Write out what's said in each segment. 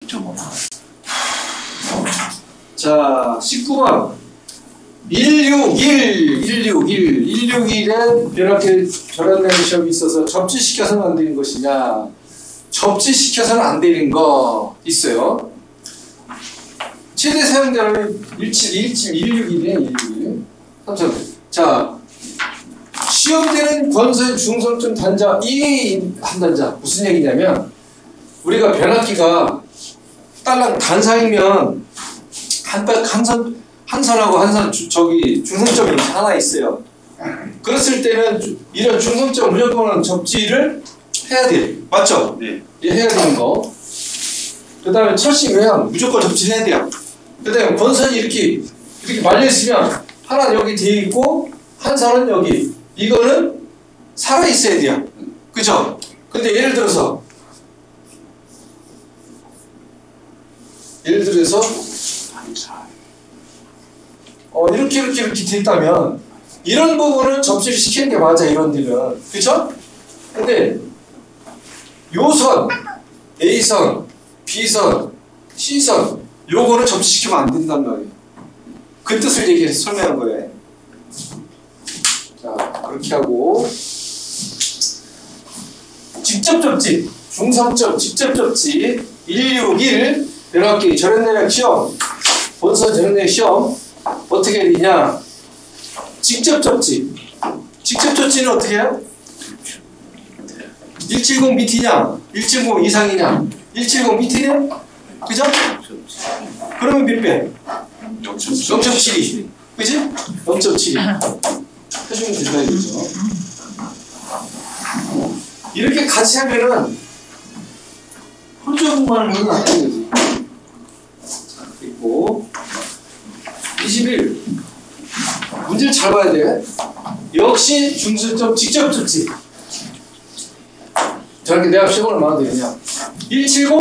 6.5 나와요. 자, 19번. 161에 변압계 절연되는 시험이 있어서 접지시켜서는 안 되는 것이냐, 접지시켜서는 안 되는 거 있어요. 최대 사용자는 161이네, 161. 자, 시험되는 권소의 중성점 단자, 이 한 단자, 무슨 얘기냐면, 우리가 변압기가 딸랑 단상이면 한 선하고 한 선 저기 중성점이 하나 있어요. 그랬을 때는 이런 중성점 무조건 접지를 해야 돼. 맞죠? 네. 해야 되는 거. 그 다음에 철심 외양 무조건 접지를 해야 돼요. 그 다음에 권선이 이렇게 말려있으면 하나는 여기 뒤에 있고 한 선은 여기. 이거는 살아있어야 돼요. 그죠? 근데 예를 들어서 이렇게 돼 있다면 이런 부분은 접지를 시키는 게 맞아, 이런 데는. 그쵸? 근데 요선, A선, B선, C선 요거는 접지시키면 안 된단 말이에요. 그 뜻을 설명한 거예요. 자, 그렇게 하고 직접 접지, 중성점 직접 접지 161 변압기 절연내력 시험, 본선 절연내력 시험 어떻게 해야 되냐? 직접 접지. 직접 접지는 어떻게 해요? 170 밑이냐? 170 이상이냐? 170 밑이냐? 그죠? 그러면 몇 배? 0.72. 그지? 0.72. 해주면 된다 이거죠. 이렇게 같이 하면은 혼자 공부하는 건 안 되는 거지. 그리고 21. 문제를 잘 봐야 돼. 역시 중성점 직접 접지. 저렇게 내가 시험을 얼마나 되느냐. 170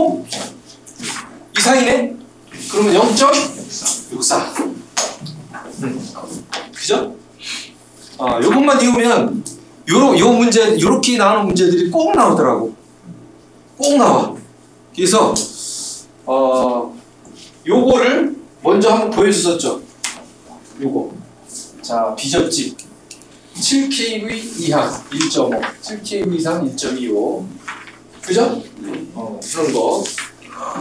이상이네? 그러면 0.64. 그죠? 요것만 이으면 요 문제, 요렇게 나오는 문제들이 꼭 나오더라고. 꼭 나와. 그래서 요거를 먼저 한번 보여줬었죠. 요거. 자, 비접지 7kV 이상 1.5, 7kV 이상 1.25. 그죠? 그런 거.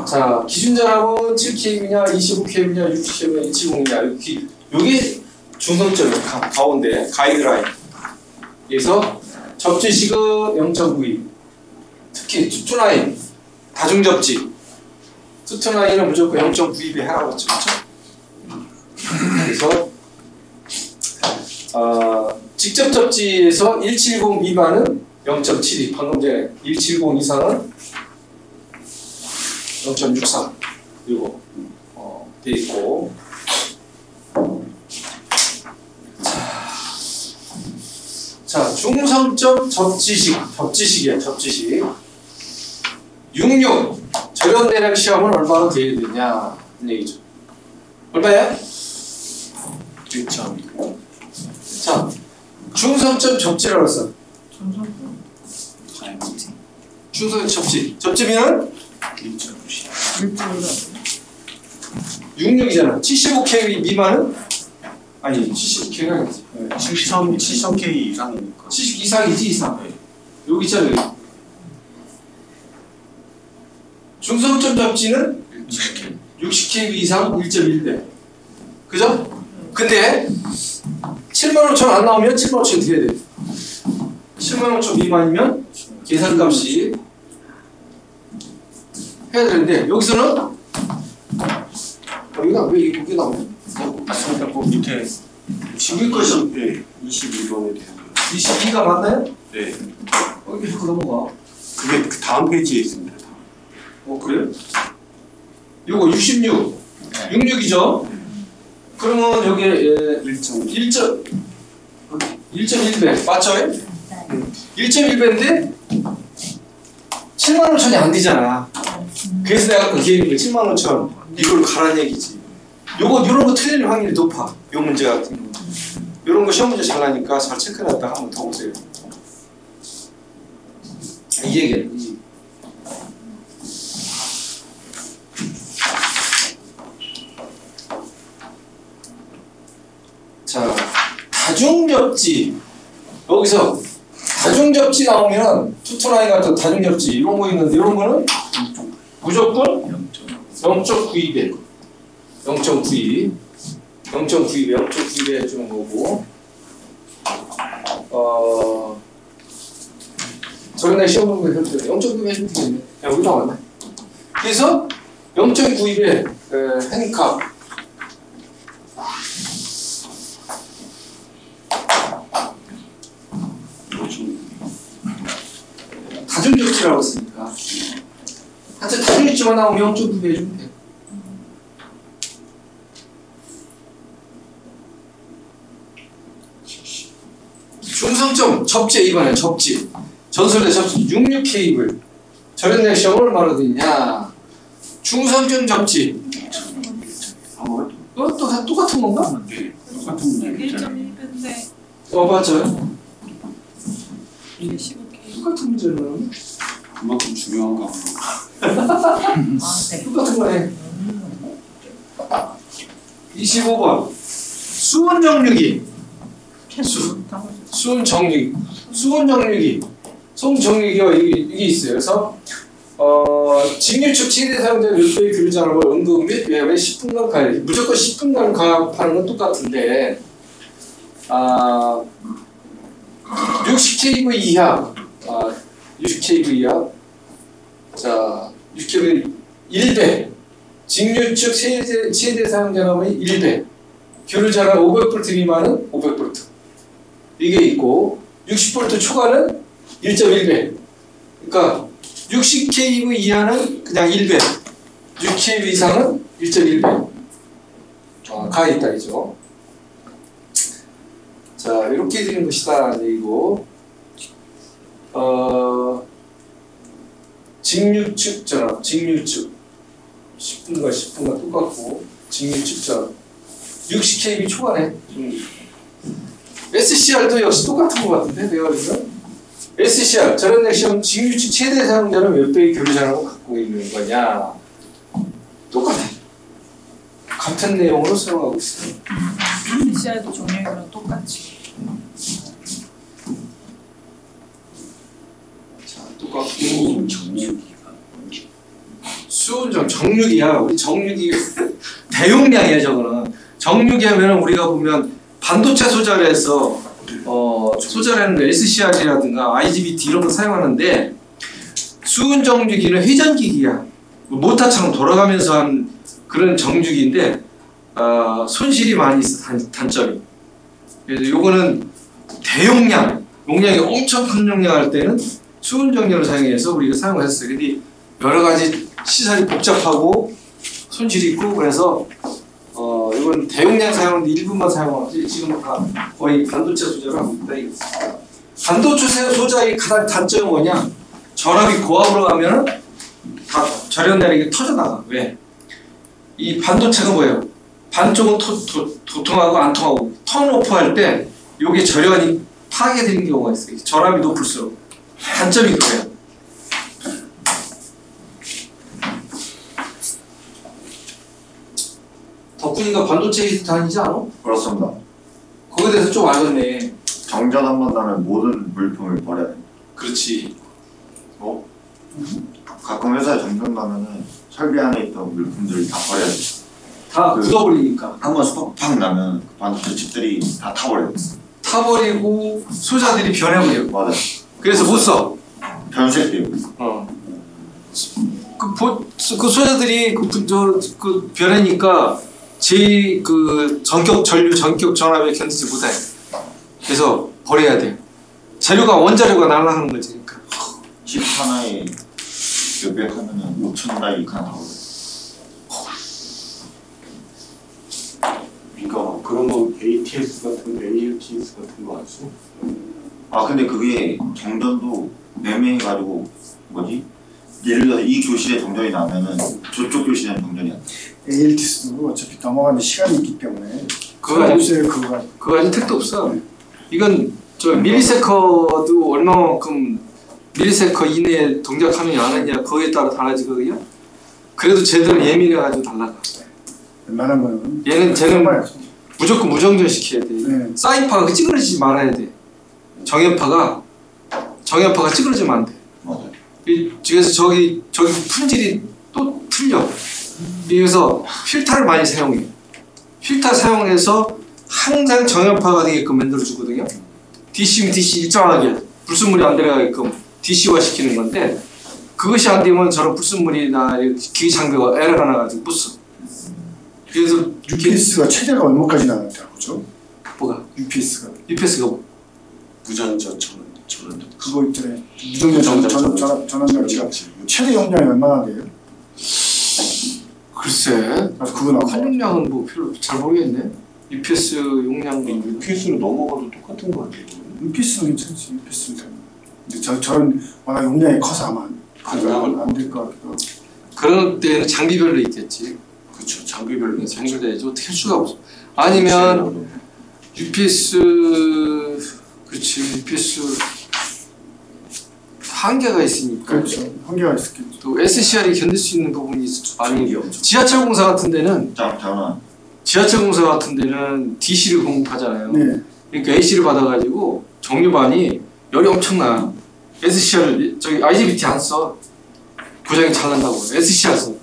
자, 기준자람은 7kV냐, 25kV냐, 60kV냐, 170이냐. 요게 중성점이에요. 가운데 가이드라인. 그래서 접지식은 0.92. 특히 투투라인 다중접지 투투라인은 무조건 0.92배 하라고 했죠. 그래서 직접 접지에서 170 미만은 0.72. 방금 전에 170 이상은 0.63. 이거 돼 있고. 자, 중성점 접지식이야, 접지식. 66 절연내력 시험은 얼마나 돼야 되냐 이 얘기죠. 얼마야? 1.2. 자, 중성점 접지라고 했어. 중성점 접지. 접지면 66이잖아. 75kV 미만은? 아니, 75kV가 아니지. 70K 이상이니까. 70 이상이지, 이상. 네. 여기 있잖아, 여기. 중성점 접지는 60kV 이상 1.1배. 그죠? 근데 75,000 안 나오면 75,000 돼야 돼. 75,000 미만이면 계산값이 해야 되는데 여기서는 여기가 왜 이게 나오냐? 그 밑에 22까지. 네, 21번에 대한 22가 맞나요? 네. 여기 자꾸 넘어가. 그게 그 다음 페이지에 있습니다. 그래요? 요거 66, 66이죠? 그러면 여기에 1.1배 맞죠? 1.1배인데 75,000이 안 되잖아. 그래서 내가 그 기획을 75,000 이걸 가라는 얘기지. 요런 거 틀릴 확률이 높아. 요 문제 같은 거. 요런 거 시험 문제 잘 나니까 잘 체크해놨다 한번 더 보세요. 이 얘기야. 자, 다중접지. 여기서 다중접지 나오면 투투나인 같은 다중접지 이런 거 있는데 이런 거는 무조건 0.92배. 0.92. 0.92배 해주는 거고. 저번에 시험 보면 그랬더니 0.92배 해주면 되겠네. 야, 우리 나왔네. 그래서 0.92배 핸디캅. 다중접지라고 했으니까. 하여튼 다중접지만 나오면 0.9배 해주면 돼. 중성점 접지 이번에 접지. 전설의 접지 66 케이블. 저런 시험을 말로 되냐? 중성점 접지. 또 똑같은 건가? 똑같은 1.1배인데 맞아요. 이게 15K. 똑같은 문제는 그만큼 중요한가 보다. 네. 똑같은 거네. 25번 수온 정류기. 수온 정류기. 수온 정류기. 수온 정류기가 이게 있어요. 그래서 직류축 최대 사용된 밀도의 교류자로 응급 및 외압에 10분간 가해. 무조건 10분간 가압하는 건 똑같은데 60kV 이하 60kV 이하 자 60kV 1배 직류축 최대 사용자람의 1배 교류자가 500V 미만은 500V 이게 있고 60V 초과는 1.1배 그러니까 60kV 이하는 그냥 1배 60kV 이상은 1.1배 가 있다 이죠. 자 이렇게 드리는 것이다 얘기고 직류축 전압 직류축 10분간 똑같고 직류축 전압 60kV 초과네. SCR도 역시 똑같은 것 같은데 내가 그래서 SCR 저런 시험 직류축 최대 사용자는 몇 배의 교류자라고 갖고 있는 거냐 똑같아. 같은 내용으로 사용하고 있어요. PCR도 종류랑 똑같이. 자 똑같고 정리기가 수온정 정육이야. 우리 정육이 대용량이야 저거는. 정육이 하면은 우리가 보면 반도체 소jar에서 소jar하는 SCR이라든가 IGBT 이런 거 사용하는데 수은 정육이는 회전기기야. 모터처럼 돌아가면서 한 그런 정육인데 손실이 많이 있어 단점이. 그래서 요거는 대용량, 용량이 엄청 큰 용량 할 때는 수은 정육을 사용해서 우리가 사용을 했어요. 근데 여러 가지 시설이 복잡하고 손실이 있고 그래서 이건 대용량 사용하는데 일부만 사용하지 지금 다 거의 반도체 소자를 하고 있다 이거. 반도체 소자의 가장 단점이 뭐냐? 전압이 고압으로 가면은 다 절연내리게 터져나가. 왜? 이 반도체가 뭐예요? 반쪽은 도통하고 안 통하고 턴오프 할 때 요게 절연이 파괴되는 경우가 있어요. 전압이 높을수록 단점이 그래요. 덕분이가 반도체 기술 다니지 않아? 그렇습니다. 거기에 대해서 좀 알겠네. 정전 한 번 나면 모든 물품을 버려야 돼. 그렇지. 가끔 회사에 정전 나면은 설비 안에 있던 물품들을 다 버려야 돼. 다 그- 굳어버리니까. 한 번 스톱 팍 나면 그 반도체 칩들이 다 타버려. 타버리고 소자들이 변해버려. 맞아. 그래서 못 써. 변색되고. 그 소자들이 그 변하니까 그 전격 전압에 견디지 못해. 그래서 버려야 돼. 재료가 원자료가 날아가는 거지. 그러니까. 칩 하나에 몇백 하면은 5천 다이 하나 나오고. 그러니까 그런 거 ATS 같은 ALTS 같은 거 아시죠? 아 근데 그게 정전도 매매해가지고 뭐지? 예를 들어서 이 교실에 정전이 나면은 저쪽 교실에는 정전이 안 돼. ALTS도 어차피 넘어가는 시간이 있기 때문에 그거 아니- 없어요 그거가. 그거 가지고 택도 없어. 이건 저 밀리세커도 얼마만큼 밀리세커 이내에 동작하느냐 안 하느냐 그거에 따라 달라지거든요. 그래도 쟤들은 예민해가지고 달라가. 웬만한 거는 쟤는 무조건 무정전 시켜야 돼. 네. 사인파가 찌그러지지 말아야 돼. 정연파가 찌그러지면 안 돼. 맞아요. 그래서 저기 품질이 또 틀려. 그래서 필터를 많이 사용해. 필터 사용해서 항상 정연파가 되게끔 만들어주거든요. DC면 DC 일정하게 불순물이 안 들어가게끔 DC화 시키는 건데 그것이 안 되면 저런 불순물이나 기계 장비가 에러가 나가지고 부숴. 그래서 UPS가 최대가 얼마까지 나가는데 그죠? 뭐가? UPS가 뭐? 무전전 전원 그거 있잖아요. 무정전 전원장치가 최대 용량이 얼마나 돼요? 글쎄. 아 그거 나와. 활용량은 뭐 별로 잘 모르겠네. UPS 용량도 UPS로 넘어가도 똑같은 거 아니에요? UPS는 괜찮지. UPS는 잘. 근데 저런 워낙 용량이 커서 아마 안될 것 같기도 하고. 그런 때는 장비별로 있겠지. 그렇죠. 장비별로 장비별로 해야지 어떻게 할 수가 없어. 아니면 UPS 그렇지 UPS 한계가 있으니까. 그렇죠. 한계가 있겠죠. 또 SCR이 견딜 수 있는 부분이 많이 장비 없죠. 지하철 공사 같은 데는 DC를 공급하잖아요. 네. 그러니까 AC를 받아가지고 정류반이 열이 엄청나. SCR을 저기 IGBT 안 써. 고장이 잘 난다고. SCR 써.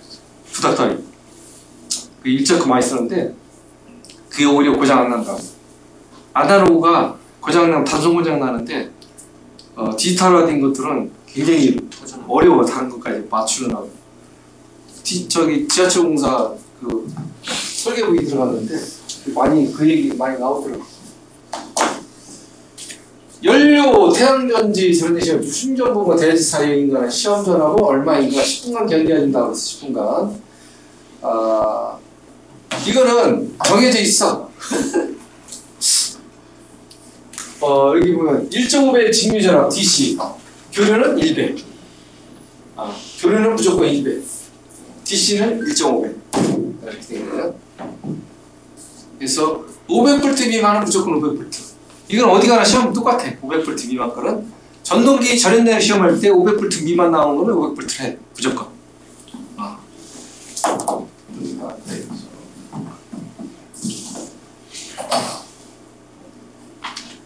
부닥다리. 그 일자크 많이 쓰는데 그게 오히려 고장 안 난다고. 아날로그가 고장 나면 단순 고장 나는데 디지털화된 것들은 굉장히 어려워. 다른 것까지 맞추려고. 저기 지하철 공사 그 설계부에 들어갔는데 많이 그 얘기 많이 나오더라고. 연료, 태양전지 전지시험 충전부가 대지 사이에 인간은 시험 전하고 얼마인가 10분간 견뎌야 된다고 해서 10분간. 이거는 정해져 있어. 여기 보면 1.5배 직류전압 DC 교류는 1배. 교류는 무조건 1배. DC는 1.5배. 이렇게 되는 거예요. 그래서 500V 미만은 무조건 500V. 이건 어디 가나 시험 똑같아. 500V 미만 거는 전동기 절연내는 시험할 때 500V 미만 나오는 거는 500V를 해. 무조건.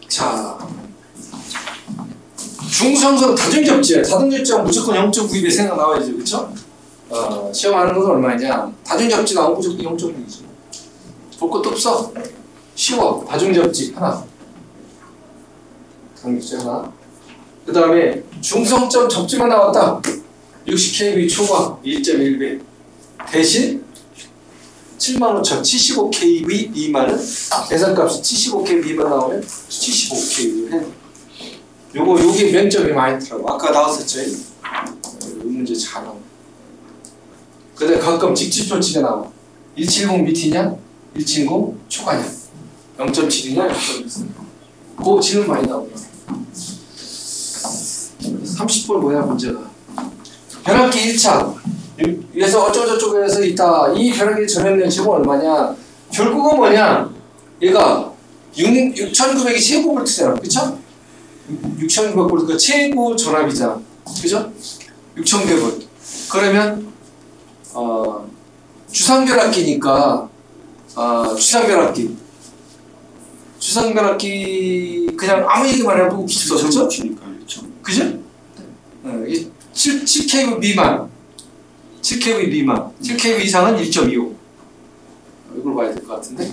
자, 중성성 다중접지야. 다중접지가 무조건 0.92배 생각 나와야지, 그렇죠? 시험하는 것은 얼마냐? 다중접지 나오면 무조건 0.9이지. 볼 것도 없어. 쉬워. 다중접지 하나. 다중접지 하나. 그 다음에 중성점 접지만 나왔다. 60kV 초과 1.1배. 대신 75,000 75kV 미만은 계산값이 75kV 미만 나오면 75kV 해. 요게 면접이 많이 들어가고 아까 나왔었죠? 이 문제 잘 나와. 근데 가끔 직집 조치가 나와. 170 밑이냐? 170 초과냐? 0.7이냐? 0.1. 그 질문 많이 나오더라. 30번 뭐야 문제가? 변압기 1차. 위에서 어쩌고저쩌고해서 있다. 이 변압기 전해낸 지금 얼마냐? 결국은 뭐냐? 얘가 6,900이 최고 볼트잖아. 그쵸? 6,900볼트가 최고 전압이잖아. 그죠? 6,900볼트. 그러면 주상변압기니까 주상변압기 그냥 아무 얘기만 해도 없어. 그죠? 그죠? 7kV 미만 7kV 미만 7kV 이상은 1.25 이걸 봐야 될 것 같은데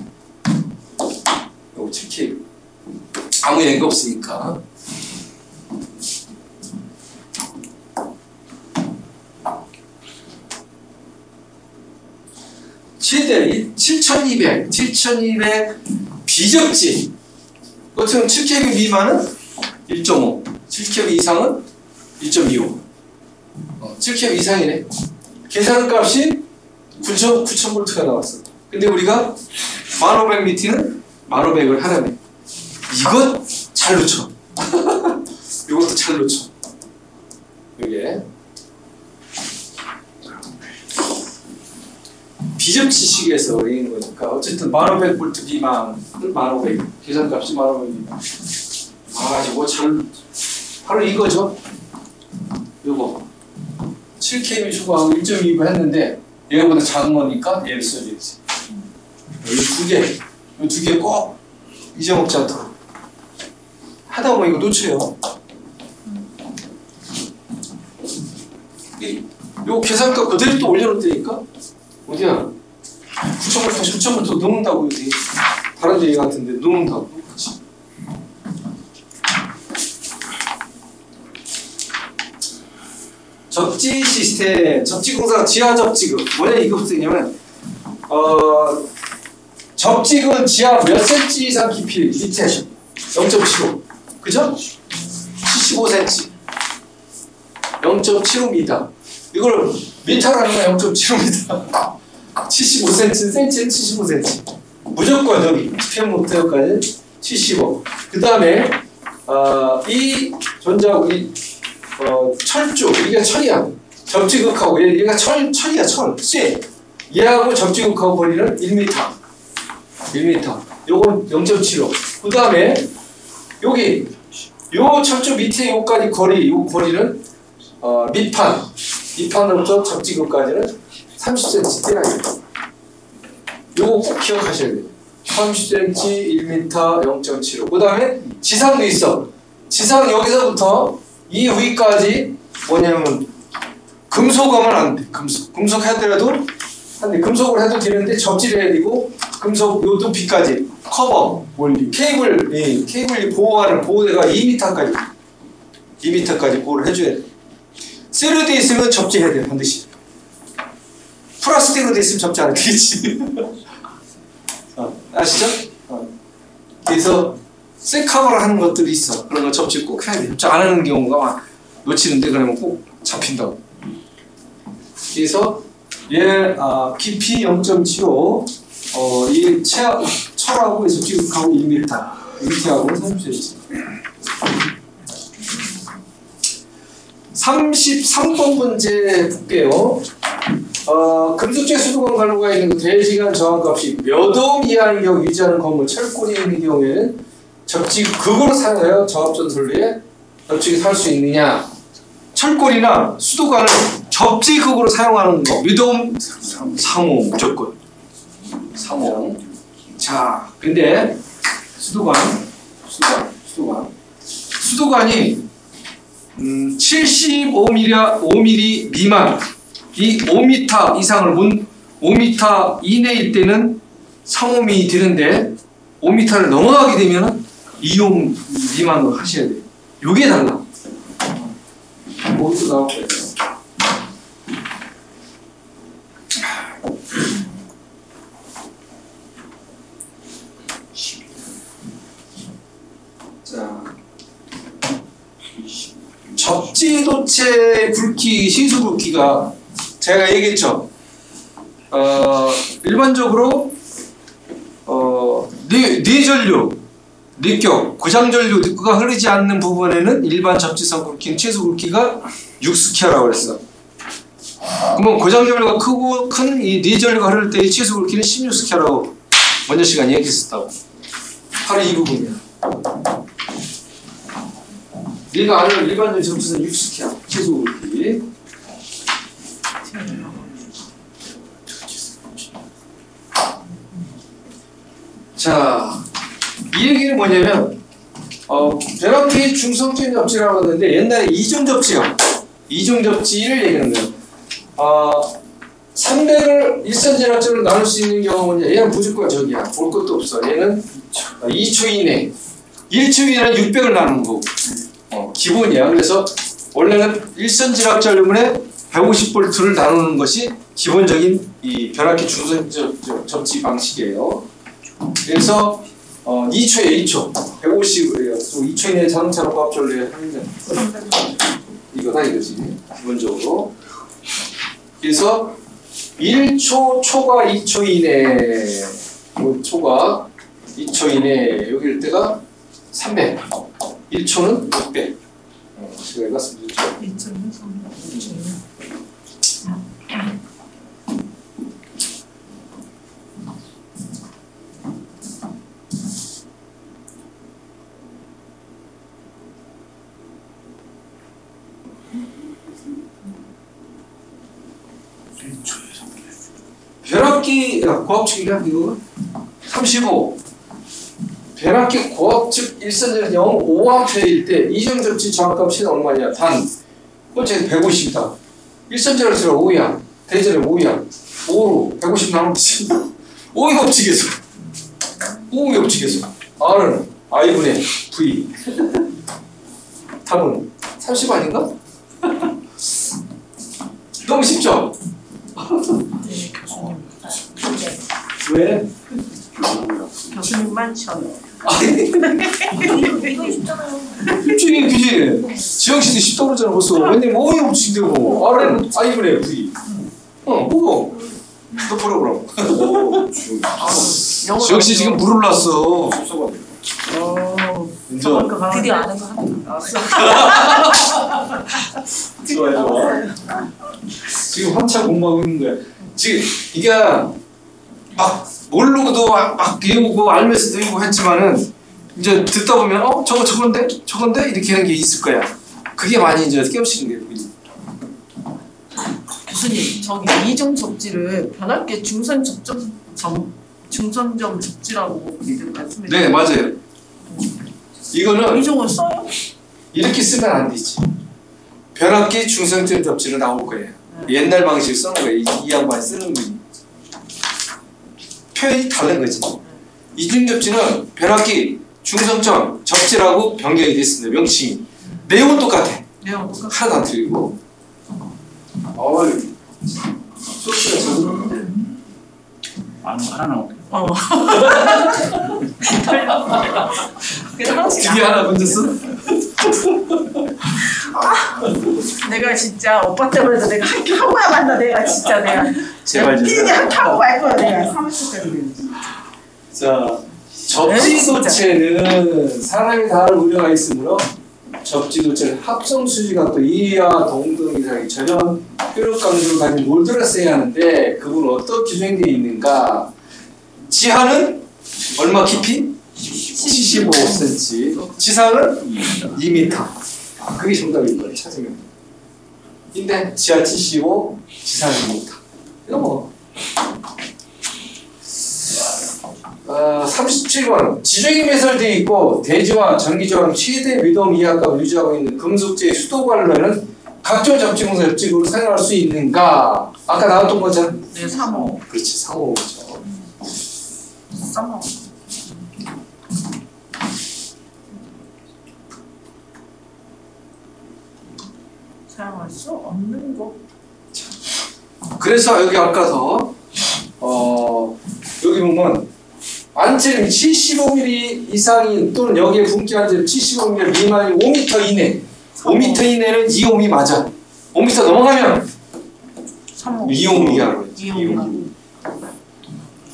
이거 7kV 아무 얘기가 없으니까 최대 7,200 비접지 같은 7kV 미만은 1.5 7kV 이상은 1.25 7kV 이상이네. 계산값이 9,000V가 나왔어. 근데 우리가 1500m는 1500을 하라며. 이거 잘 놓쳐. 이것도 잘 놓쳐. 이게 비접지식에서 있는 거니까 어쨌든 1500V 미만 1500 계산값이 1500 미만. 이거 잘 바로 이거죠. 요거 7kV 초과하고 1.2배 했는데 얘보다 작은 거니까 얘를 써야지. 여기 두 개. 이 두 개 꼭 잊어먹지 않도록. 하다 보면 이거 놓쳐요. 요 계산값 그대로 또 올려놓다니까? 어디야? 9,000부터 넣는다고 여기. 다른 데 같은데 넣는다고. 그치? 접지 시스템, 접지공사 지하 접지금. 뭐냐 이거 무슨 얘기냐면 접지금은 지하 몇 센치 이상 깊이 밑에 0.75. 그죠? 75cm. 0.75m. 이걸 미터라는 건 0.75m. 75cm, 센치는 75cm. 무조건 여기 PM부터까지 75. 그 다음에 이 전자하고 이 철쭉, 이게 철이야. 접지극하고 얘가 철이야, 철. 쇠. 얘하고 접지극하고 거리는 1m. 1m. 요건 0.75. 그 다음에 여기 요 철쭉 밑에 요까지 거리, 요 거리는 밑판으로부터 접지극까지는 30cm 떼야 돼요. 요거 꼭 기억하셔야 돼요. 30cm, 1m, 0.75. 그 다음에 지상도 있어. 지상 여기서부터 이 위까지 뭐냐면 금속하면 안 돼. 금속 해더라도 안 돼. 금속을 해도 되는데 접지를 해야 되고 금속 요 높이까지 커버 원리 케이블 보호하는 보호대가 2m까지 보호를 해줘야 돼. 쇠로 돼 있으면 접지해야 돼 반드시. 플라스틱으로 돼 있으면 접지 안 되겠지. 아시죠? 그래서 쇠카버를 하는 것들이 있어. 그런 거 접지 꼭 해야 돼. 접지 안 하는 경우가 막 놓치는데 그러면 꼭 잡힌다고. 그래서 얘 깊이 0.75, 이 철하고 접지극하고 1m, 밑에하고 30cm. 33번 문제 볼게요. 금속재 수도관 관로가 있는 그 대시간 저항값이 몇 옴 이하인 경우 유지하는 건물 철골이 있는 경우에는 접지극으로 사용하여 저압전선로에 접지기 살 수 있느냐? 철골이나 수도관을 접지극으로 사용하는 거 몇 옴? 3옴 무조건 3옴. 자, 근데 수도관이 75mm 미만, 이 5m 이상을 5m 이내일 때는 3옴이 되는데 5m를 넘어가게 되면 2옴 미만으로 하셔야 돼요. 요게 달라. 어디서 나올 거예요? 자, 접지도체 굵기, 시수 굵기가 제가 얘기했죠. 일반적으로 뇌전류, 뇌격, 고장전류, 뇌가 흐르지 않는 부분에는 일반 접지선 굵기는 최소 굵기가 6스퀘어라고 그랬어. 그러면 고장전류가 크고 큰 이 뇌전류가 흐를 때의 최소 굵기는 16스퀘어라고 먼저 시간에 얘기했었다고. 바로 이 부분이야. 뇌가 아는 일반적인 접지선 6스퀘어 최소 굵기. 자, 이 얘기는 뭐냐면 벼락기 중성적인 접지라고 하는데 옛날에 이중 접지요. 이중 접지를 얘기하는 거예요. 300을 1cm로 나눌 수 있는 경우는 얘는 무조건 저기야. 볼 것도 없어. 얘는 2초 이내. 1초 이내는 600을 나누는 거고. 기본이야. 그래서 원래는 1cm분에 150V를 나누는 것이 기본적인 이 벼락기 중성적 접지 방식이에요. 그래서 2초에 2초 150이에요. 2초 이내에 자동차로 고압전류에 하면 이거다 이거지 기본적으로. 그래서 1초 초과 2초 이내, 초과 2초 이내 여기일 때가 300, 1초는 600. 제가 읽었습니다. 1.3. 벼락기 고압축이야 이거 35 변압기 고압 즉 일선적 0.5A일 때 이중 접지 저항값이 얼마냐? 단 꼴찌 150이다. 일선적으로 들어 5야. 대전에 5야. 5로 150 나오면 되지. 5의 법칙에서 5의 법칙에서 R은 I분의 V. 답은 30 아닌가? 너무 쉽죠? 네, 교수님. 네. 왜? 교수님만 쳐요. 아니 이거 쉽잖아요. 일주일에 그지? 지영씨도 10 떨어졌잖아 벌써. 왜냐면 5의 법칙인데고. R은 I분의 V. 보고 너 보라 그럼. 지영씨 지금 물을 놨어. 드디어 아는 거 하나. 좋아요. 지금 한참 공부하고 있는 거야. 지금 이게 막 모르고도 막 외우고 알면서도 외우고 했지만은 이제 듣다 보면 저건데 이렇게 하는 게 있을 거야. 그게 많이 이제 깨우치는 게 보이지. 교수님, 저기 이중 접지를 변압기 중선점 접지라고 말씀해 주세요. 네 맞아요. 이거는 이중을 써요? 이렇게 쓰면 안 되지. 변압기 중성점 접지로 나올 거예요. 옛날 방식 쓰는 거예요. 이 양반이 쓰는 거지. 표현이 다른 거지. 이중 접지는 변압기 중성점 접지라고 변경이 됐습니다. 명칭이. 내용은 똑같아. 내용 똑같아. 하나도 안 틀리고. 소스가 적은데. 하나 나오게. 그래서 하나씩 뒤에 하나 건졌어? 내가 진짜 오빠 때문에 내가 하고 만다 내가 진짜 내가 제발 피디님 하고 말 거야 내가 30초까지. 자, 접지도체는 사람이 다룰 우려가 있으므로 접지도체는 합성수지가 또 이하 동등 이상의 전혀 효력 강도를 가진 몰드를 써야 하는데 그건 어떤 규정되어 있는가? 지하는 얼마 깊이? 75cm. 지상은 2m. 그게 정답일 거예요. 찾으면. 근데 지하 75, 지상 2m. 이거 뭐. 37번 지정이 매설되어 있고 대지와 전기저항 최대 미동 이하값을 유지하고 있는 금속재의 수도 관련은 각종 접지공사 접지구를 사용할 수 있는가? 아까 나왔던 거잖아. 네, 3호. 그렇지 3호죠. 3호. 사용할 수 없는 거. 그래서 여기 아까서 여기 보면 안젤이 75mm 이상인 또는 여기에 분기 안젤 75mm 미만이 5m 이내 5m 이내는 2옴이 맞아. 5m 넘어가면 3호. 2옴이야. 2호.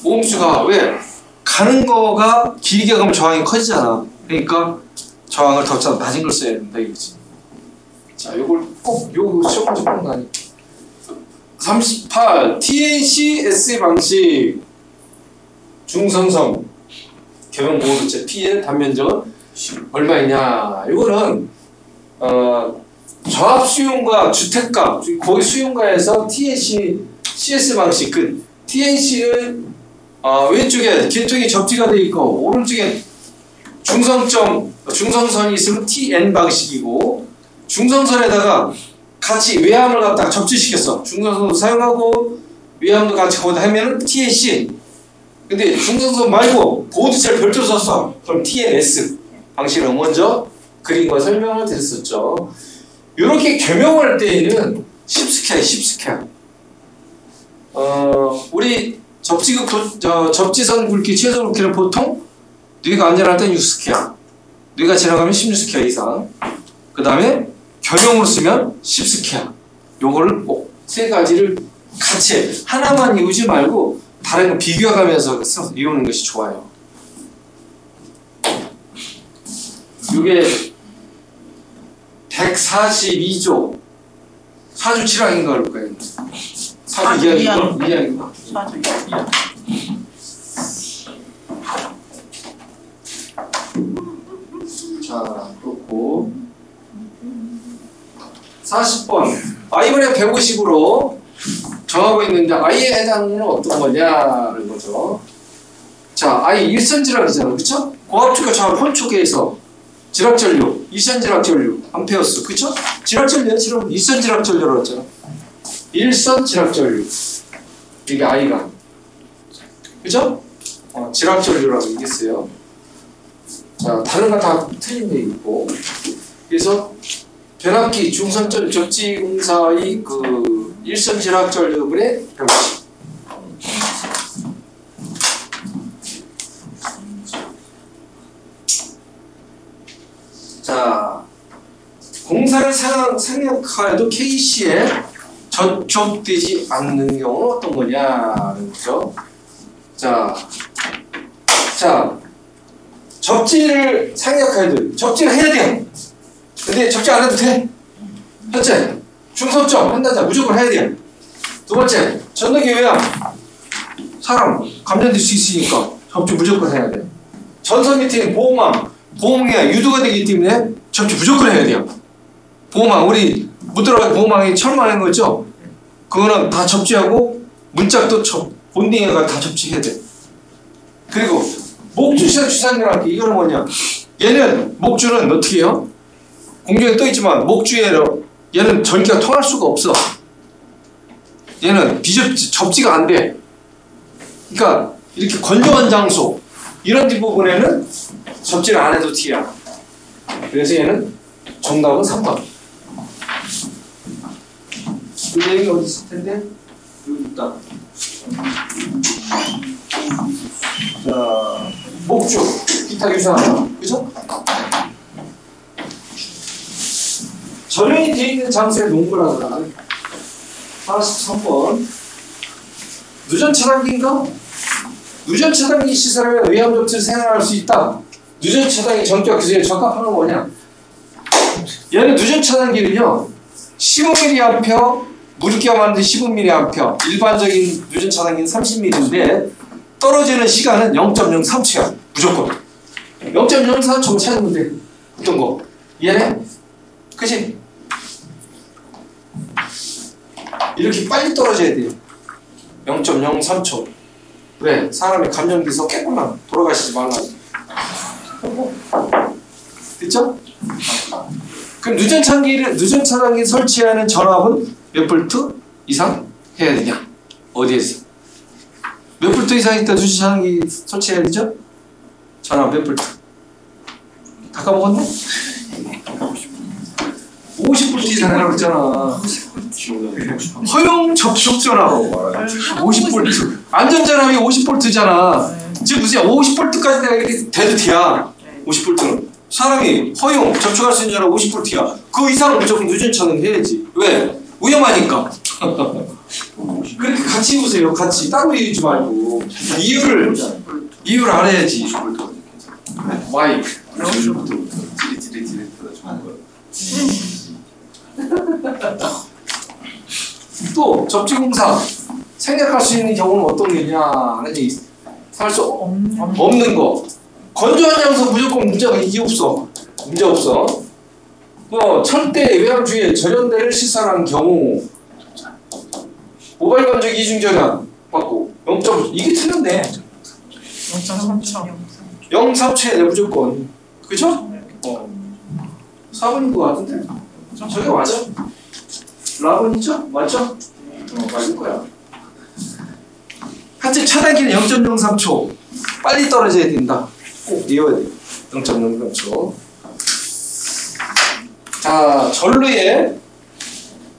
오음수가 왜? 가는 거가 길게 가면 저항이 커지잖아. 그러니까 저항을 더 낮은 걸 써야 된다 이거지. 자, 요걸 꼭 요 시험 문제 보는 거 아니야. 38. TNC-S 방식 중성성 개변 보호도체 P의 단면적은 얼마이냐? 이거는 저압 수용과 주택가 거기 수용가에서 TNC-CS 방식 그 TNC는 왼쪽에 뒤쪽에 접지가 되어 있고 오른쪽에 중성선이 있으면 TN 방식이고 중성선에다가 같이 외압을 갖다가 접지시켰어. 중성선도 사용하고 외압도 같이 거기다 하면은 TNC. 근데 중성선 말고 보호도체를 별도로 썼어. 그럼 TNS 방식을 먼저 그림과 설명을 드렸었죠. 이렇게 겸용할 때에는 10스퀘어. 우리 접지선 굵기 최소 굵기는 보통 뇌가 안전할 때는 6스퀘어. 뇌가 지나가면 16스퀘어 이상. 그 다음에 겸용으로 쓰면 10스퀘어. 요거를 꼭 세 가지를 같이 해. 하나만 이우지 말고 다른 거 비교해가면서 이우는 것이 좋아요. 이게 142조 4주 7항인가 그럴 거예요. 4주 2항인가? 4주 2항. 자, 그렇고 40번 I분의 150으로 정하고 있는데 I의 해당은 어떤 거냐는 거죠. 자, I 일선지락이잖아, 그쵸? 고압축과 저압 혼촉에서 지락전류, 이선지락전류, 암페어스, 그쵸? 지락전류야, 일선지락전류라고 했잖아. 일선지락전류. 이게 I가. 그죠? 지락전류라고 얘기했어요. 자, 다른 거 다 틀린 얘기고. 그래서 변압기 중선절 접지공사의 그 일선지락전류의 변압기. 자, 공사를 생략하여도 K시에 전촉되지 않는 경우는 어떤 거냐, 그렇죠? 자, 접지를 생략하여도 접지를 해야 돼요. 근데 접지 안 해도 돼. 첫째, 중선점 한다자 무조건 해야 돼요. 두 번째, 전등기 외양 사람 감전될 수 있으니까 접지 무조건 해야 돼요. 전선 밑에 보호망에 유도가 되기 때문에 접지 무조건 해야 돼요. 보호망, 우리 못 들어가게 보호망이 철망인 거 있죠? 그거는 다 접지하고 문짝도 본딩에가 다 접지해야 돼. 그리고 목주시사 주산이라는 게 이거는 뭐냐? 얘는 목주는 어떻게 해요? 공중에 떠 있지만 목주에는 얘는 전기가 통할 수가 없어. 얘는 접지가 안 돼. 그러니까 이렇게 건조한 장소 이런 부분에는 접지를 안 해도 T야. 그래서 얘는 정답은 3번. 그 얘기 어디 있을 텐데? 여기 있다. 자, 목주, 기타 유사하다. 그죠? 전용이 되어 있는 장소에 농구라고 그러나 43번. 누전 차단기인가? 누전 차단기 시설에 외압 접지를 생활할 수 있다. 누전 차단기 전격 규제에 적합한 건 뭐냐? 얘는 누전 차단기는요 15mA 물기가 많은데 15mA, 일반적인 누전 차단기는 30mA인데 떨어지는 시간은 0.03초야 무조건. 0.03초 찾으면 돼. 어떤 거? 얘네? 그치? 이렇게 빨리 떨어져야 돼요. 0.03초. 왜? 사람이 감전돼서 깨끗나 돌아가시지 말라고. 됐죠? 그럼 누전 차단기 설치하는 전압은 몇 볼트 이상 해야 되냐? 어디에서? 몇 볼트 이상 있다 누전 차단기 설치해야 되죠? 전압 몇 볼트? 다 까먹었네? 50볼트 이상 하라고 했잖아. 허용 접촉 전압 50볼트. 안전 전압이 50볼트잖아. 지금 무슨 50볼트까지 내가 이렇게 돼도 돼야. 50볼트는 사람이 허용 접촉할 수 있는 전압 50볼트야. 그 이상 무조건 누전 차단기 해야지. 왜? 위험하니까. 그렇게 같이 보세요. 같이 따로 얘기하지 말고 이유를 알아야지. 마이크. 또 접지공사 생략할 수 있는 경우는 어떤 게냐 하는 얘기. 할 수 없는 거. 건조한 장소 무조건 문제가 없어. 문제 없어. 뭐 철대 외압주에 절연대를 시설한 경우 모발 감정 이중 절연 받고 0.5 이게 틀렸네. 0.3초. 0.3초에 내 무조건. 그죠? 4번인 것 같은데? 저게 맞아? 라본이죠? 맞죠? 맞을 거야. 하여튼 차단기는 0.03초. 빨리 떨어져야 된다. 꼭 외워야 돼. 0.03초. 자, 전류에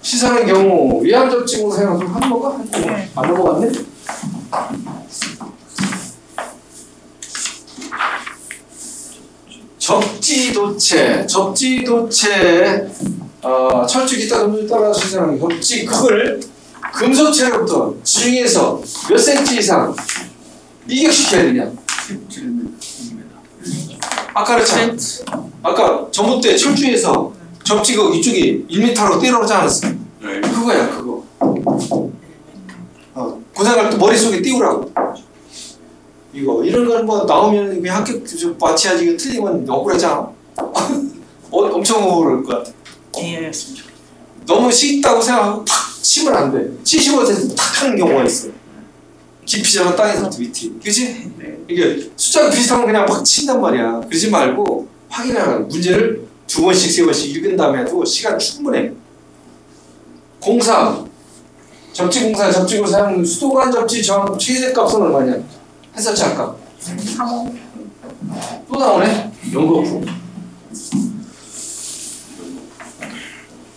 시사하는 경우 위압 접지공사 생각하면 한 번가? 안 넘어갔네? 접지도체 철쭉 기타 금속 따라 시사하는 접지 그걸 금속체로부터 지중해에서 몇 센치 이상 이격시켜야 되냐? 아까 그랬잖아. 아까 전봇대 철쭉에서 접지가 이쪽이 1m로 때려오지 않았어? 네. 그거야 그거. 고생할 때 머릿속에 띄우라고. 이거 이런 건 뭐 나오면 그냥 합격 마치야지. 이거 틀리면 억울하잖아. 엄청 억울할 것 같아. 이해했습니다. 너무 쉽다고 생각하고 탁 치면 안 돼. 75에서 탁 하는 경우가 있어. 깊이잖아 땅에서부터 밑이. 그치? 이게 숫자가 비슷하면 그냥 막 친단 말이야. 그러지 말고 확인하라. 문제를 2번씩 3번씩 읽은 다음에 해도 시간 충분해. 공사 접지공사 접지로 사용하는 수도관 접지 정확 최대값은 얼마냐? 했었지 아까. 3호. 또 나오네. 연거푸.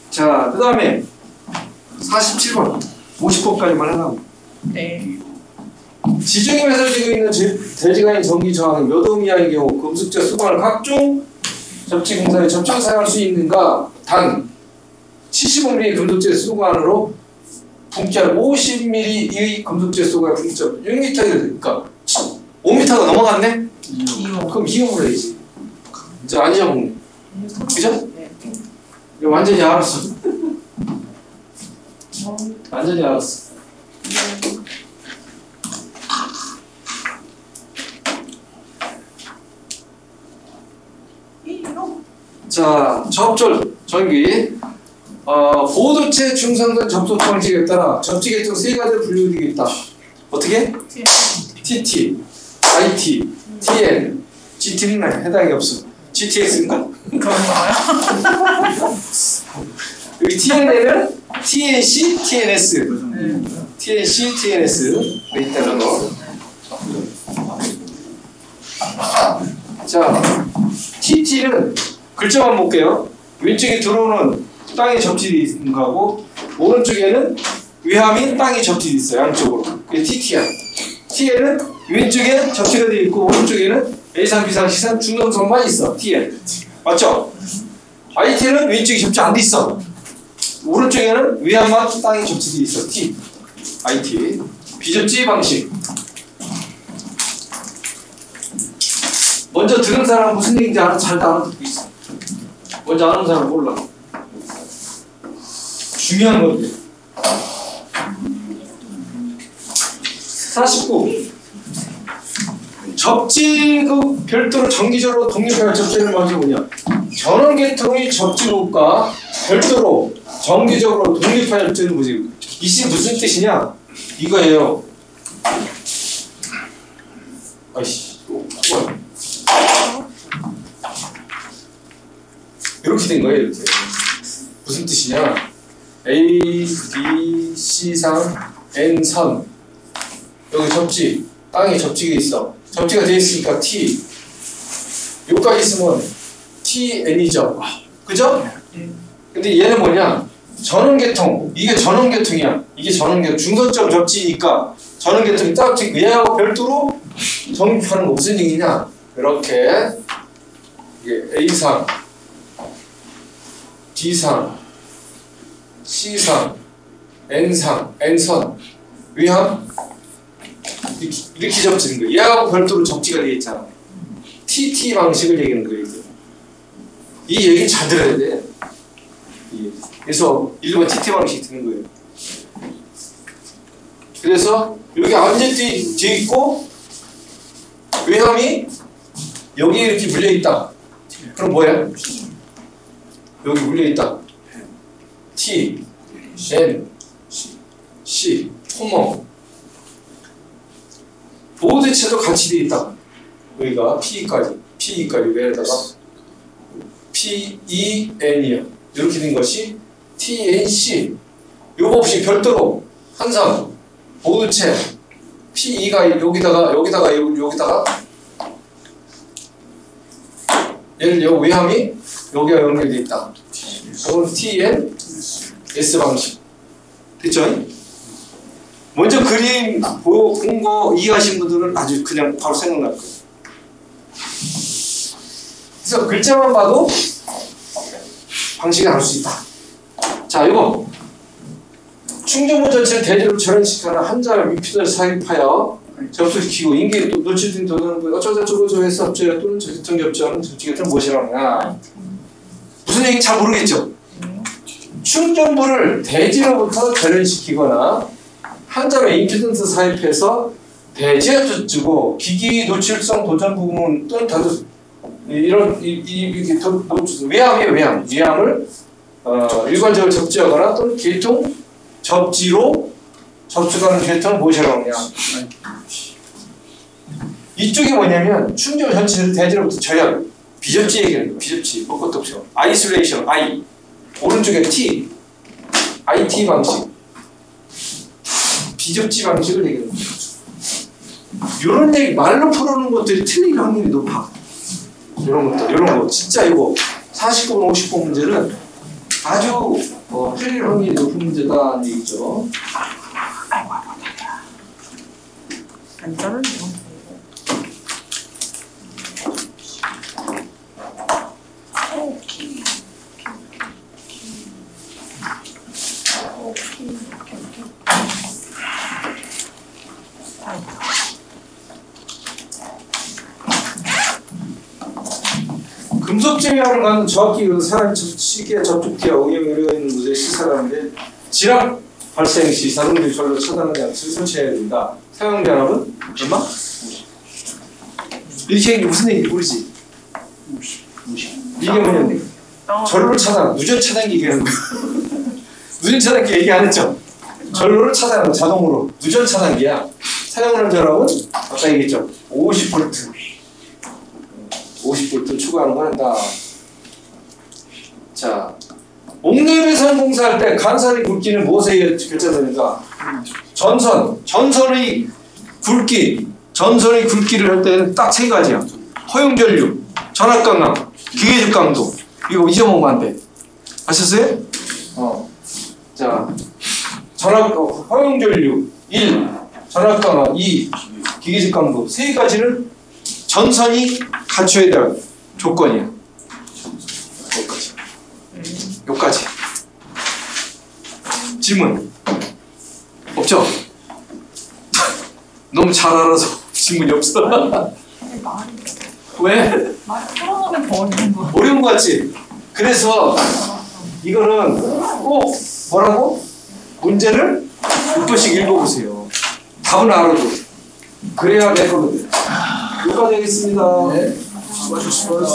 자, 그 다음에 47번 50번까지만 해놔. 네. 지중해 매설지구 있는 대지간의 전기 저항이 몇 오hm 이하의 경우 금속재 수건을 각종 접지 공사에 접촉 사용할 수 있는가? 단 75mm 금속재 수건으로 분기한 50mm의 금속재 수건의 분기점 6m 그러니까 5m가 넘어갔네? 2호. 그럼 2ohm으로 해야지. 이제 안 잊어먹네. 그죠? 네. 이거 완전히 알았어. 완전히 알았어. 자, 접절 전기. 보도체 중성선 접속 방식에 따라 접지 계통 3가지로 분류되겠다. 어떻게? TT, IT, TN, GT는 해당이 없어. GTX인가? 그런가요? 여기 TN에는 TNC, TNS, TNC, TNS 있다는 거. 자, TT는 글자만 볼게요. 왼쪽에 들어오는 땅에 접질이 있는 거고 오른쪽에는 외함인 땅에 접질이 있어요. 양쪽으로. 그게 TT야. TN은 왼쪽에 접지가 되어 있고 오른쪽에는 A상, B상, C상 중점선만 있어. TN. 맞죠? IT는 왼쪽에 접지 안 돼 있어. 오른쪽에는 외함만 땅에 접지돼 있어. T. IT. 비접지 방식. 먼저 들은 사람은 무슨 얘기인지 잘 알아듣고 있어. 먼저 아는 사람은 몰라. 중요한 건데. 49. 접지국 별도로 정기적으로 독립하여 접지를 먼저 뭐냐? 전원계통의 접지국과 별도로 정기적으로 독립하여 접지는 뭐지? 이게 무슨 뜻이냐? 이거예요. 아이씨. 이렇게 된 거예요. 이렇게. 무슨 뜻이냐? A, B, C상, N선. 여기 접지. 땅에 접지가 있어. 접지가 되어 있으니까 T. 여기까지 있으면 TN이죠. 그죠? 근데 얘는 뭐냐? 전원계통. 이게 전원계통이야. 이게 전원계통. 중선점 접지니까 전원계통이 딱 지금 얘하고 별도로 정립하는 거 무슨 얘기냐? 이렇게 이게 A상, B상, C상, N상, N선, 위함 이렇게 접지는 거예요. 얘하고 별도로 접지가 되어 있잖아. TT 방식을 얘기하는 거예요. 이 얘기 잘 들어야 돼. 그래서 1번 TT 방식 듣는 거예요. 그래서 여기 완전히 뒤에 있고 외함이 여기 이렇게 물려 있다. 그럼 뭐야? 여기 물려 있다. T, N, C, 토머. 보호대체도 같이 되어 있다. 여기가 P까지 여기에다가 PEN이야. 이렇게 된 것이 TNC. 요거 없이 별도로 항상 보호대체 PE가 여기다가 얘를 요 외함이 여기가 연결되어 있다. 그건 TNS 방식. 됐죠? 먼저 그림 본 거 이해하신 분들은 아주 그냥 바로 생각날 거예요. 그래서 글자만 봐도 방식을 알 수 있다. 자, 이거 충전부 전체를 대대로 절연시키거나 한자를 위피를 사입하여 접속시키고 인계에 노출된 도는 어쩌고저쩌고 해서 접지가 또는 접지점 접지하는 접지가 무엇이라느냐. 무슨 얘기인지 잘 모르겠죠? 충전부를 대지로부터 절연시키거나 한자로 임피던스 사입해서 대지에 쫓고 기기 노출성 도전 부분 또는 다수 이런 외함이에요. 외함을 일괄적으로 접지하거나 또는 계통 접지로 접촉하는 계통을 무엇이라고 하냐? 이쪽이 뭐냐면 충전 전체를 대지로부터 저혈 비접지 얘기하는 거예요. 비접지 뭐 것도 없죠. 아이솔레이션 I 오른쪽에 T IT 방식 비접지 방식을 얘기하는 거죠. 이런 얘기 말로 풀어놓은 것들이 틀릴 확률이 높아. 이런 거 진짜 이거 49번 50번 문제는 아주 틀릴 확률이 높은 문제다는 얘기죠. 안전은 뭐. 금속 제외하는 건 정확히 사람 시기에 접촉기와 오염이 우려있는 곳에 시사하는데 진압 발생 시 자동들이 절로 차단하지 않고 설치해야 됩니다. 사용 변압은 얼마? 이렇게 얘기 무슨 얘기 모르지? 이게 뭐냐면 절로 차단, 누전 차단기 얘기하는 거야. 누전 차단기 얘기 안 했죠? 절로를 차단하는 자동으로 누전 차단기야. 사용하는 변압은 아까 얘기했죠? 50V 50V 추가하는 걸 한다. 자, 옥내배선 공사할 때 간선의 굵기는 무엇에 의해 결정됩니까? 전선의 굵기를 할 때는 딱 세 가지야. 허용전류, 전압강압, 기계적 강도. 이거 잊어먹으면 안 돼. 아셨어요? 자, 허용전류 1, 전압강압 2, 기계적 강도. 세 가지는 전선이 갖춰야 될 조건이야. 여기까지. 질문 없죠? 너무 잘 알아서 질문이 없어. 왜? 풀어놓으면 더 어려운 거. 어려운 거 같지? 그래서 이거는 꼭 뭐라고? 문제를 6번씩 읽어보세요. 답은 알아도. 그래야 내 거거든. 여기까지 하겠습니다. 수고하셨습니다.